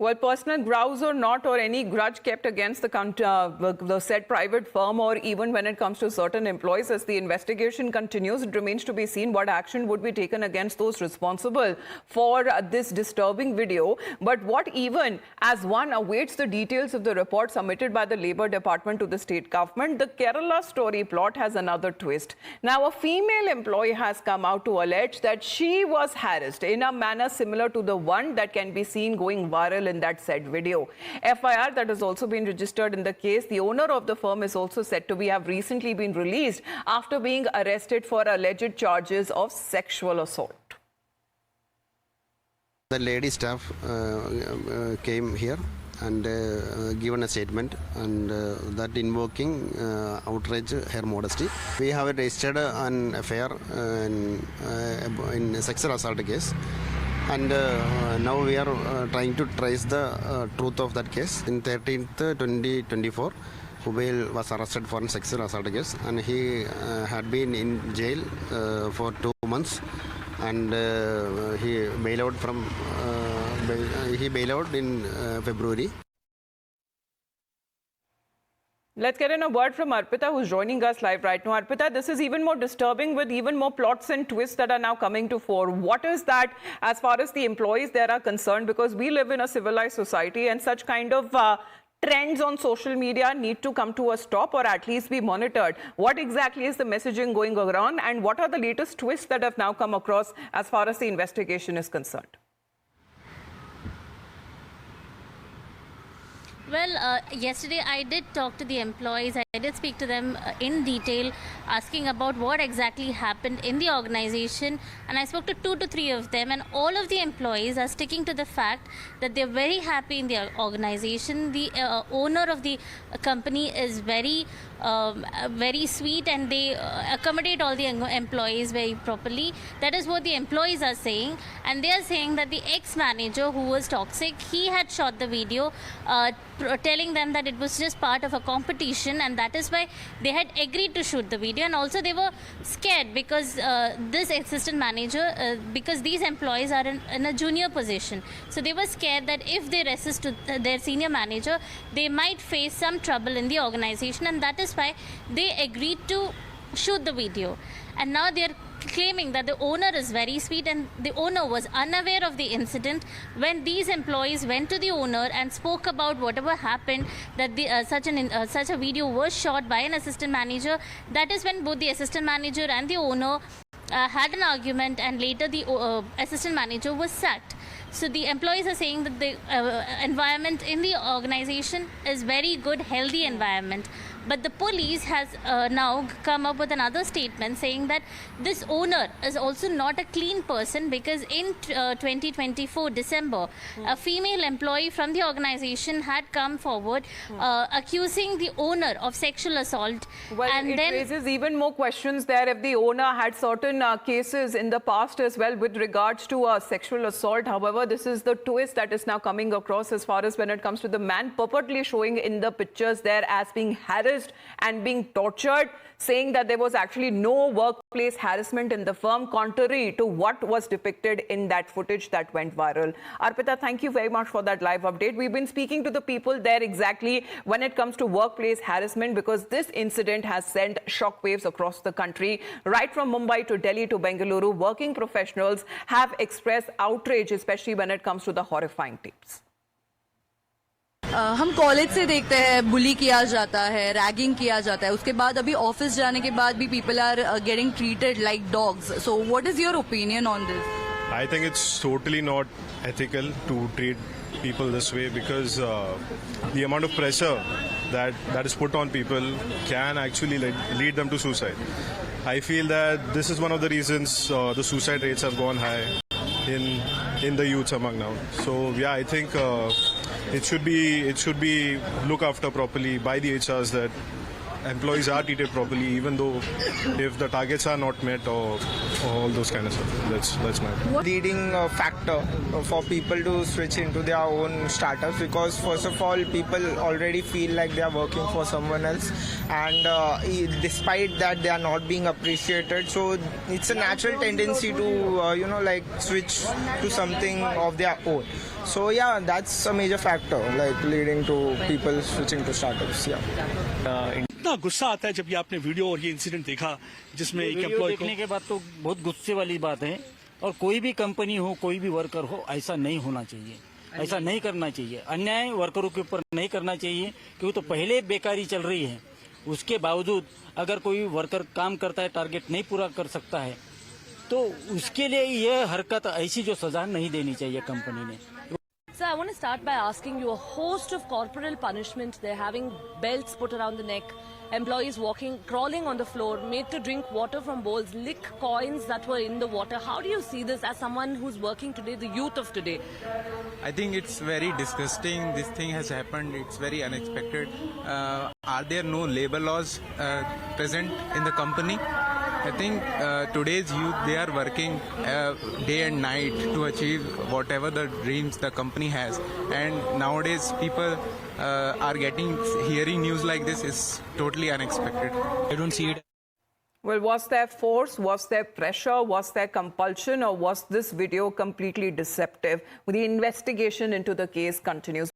Well, personal grouse or not, or any grudge kept against the said private firm, or even when it comes to certain employees, as the investigation continues, it remains to be seen what action would be taken against those responsible for this disturbing video. But what even as one awaits the details of the report submitted by the Labour Department to the state government, the Kerala story plot has another twist. Now, a female employee has come out to allege that she was harassed in a manner similar to the one that can be seen going viral in that said video. FIR that has also been registered in the case. The owner of the firm is also said to have recently been released after being arrested for alleged charges of sexual assault. The lady staff came here and given a statement, and that invoking outrage her modesty. We have registered an affair in sexual assault case. And now we are trying to trace the truth of that case. In 13th, 2024, Hubail was arrested for a sexual assault case, and he had been in jail for 2 months, and he bailed out in February. Let's get in a word from Arpita, who's joining us live right now. Arpita, this is even more disturbing with even more plots and twists that are now coming to fore. What is that as far as the employees there are concerned? Because we live in a civilized society, and such kind of trends on social media need to come to a stop, or at least be monitored. What exactly is the messaging going around, and what are the latest twists that have now come across as far as the investigation is concerned? Well, yesterday I did talk to the employees. I did speak to them in detail, asking about what exactly happened in the organization. And I spoke to 2 to 3 of them, and all of the employees are sticking to the fact that they're very happy in the organization. The owner of the company is very sweet, and they accommodate all the employees very properly. That is what the employees are saying. And they are saying that the ex-manager, who was toxic, he had shot the video, telling them that it was just part of a competition, and that is why they had agreed to shoot the video. And also they were scared because this assistant manager, because these employees are in a junior position, so they were scared that if they resist to their senior manager, they might face some trouble in the organization, and that is why they agreed to shoot the video. And now they're claiming that the owner is very sweet, and the owner was unaware of the incident when these employees went to the owner and spoke about whatever happened, that the, such a video was shot by an assistant manager. That is when both the assistant manager and the owner had an argument, and later the assistant manager was sacked. So the employees are saying that the environment in the organization is very good, healthy environment. But the police has now come up with another statement saying that this owner is also not a clean person, because in 2024 December, a female employee from the organization had come forward accusing the owner of sexual assault. Well, and it raises even more questions there if the owner had certain cases in the past as well with regards to sexual assault. However, this is the twist that is now coming across as far as when it comes to the man purportedly showing in the pictures there as being harassed and being tortured, saying that there was actually no workplace harassment in the firm, contrary to what was depicted in that footage that went viral. Arpita, thank you very much for that live update. We've been speaking to the people there exactly when it comes to workplace harassment, because this incident has sent shockwaves across the country. Right from Mumbai to Delhi to Bengaluru, working professionals have expressed outrage, especially when it comes to the horrifying tapes. हम college से देखते हैं बुली किया जाता है, ragging किया जाता है, उसके बाद अभी ऑफिस जाने के बाद भी people are getting treated like dogs. So what is your opinion on this? I think it's totally not ethical to treat people this way, because the amount of pressure that is put on people can actually lead them to suicide. I feel that this is one of the reasons the suicide rates have gone high in the youth among now. So yeah, I think it should be looked after properly by the HRs, that employees are treated properly, even though if the targets are not met or all those kind of stuff. That's my leading factor for people to switch into their own startups, because first of all, people already feel like they are working for someone else, and despite that they are not being appreciated, so it's a natural tendency to switch to something of their own. So yeah, that's a major factor, like leading to people switching to startups. Yeah. इतना गुस्सा आता है जब ये आपने video और ये incident देखा जिसमें एक वीडियो एम्प्लॉय को देखने के बाद तो बहुत गुस्से वाली बात है और कोई भी कंपनी हो कोई भी वर्कर हो ऐसा नहीं होना चाहिए, ऐसा नहीं करना चाहिए। अन्याय वर्करों के ऊपर नहीं करना चाहिए क्योंकि तो पहले बेकारी चल रही है, उसके बावजूद अगर कोई वर्कर काम करता है, टारगेट नहीं पूरा कर सकता है तो उसके लिए यह हरकत ऐसी जो सजा नहीं देनी चाहिए कंपनी ने। So I want to start by asking you, a host of corporal punishment. They're having belts put around the neck, employees walking, crawling on the floor, made to drink water from bowls, lick coins that were in the water. How do you see this as someone who's working today, the youth of today? I think it's very disgusting. This thing has happened. It's very unexpected. Are there no labor laws present in the company? I think today's youth, they are working day and night to achieve whatever the dreams the company has. And nowadays people are hearing news like this is totally unexpected. I don't see it. Well, was there force, was there pressure, was there compulsion, or was this video completely deceptive? The investigation into the case continues.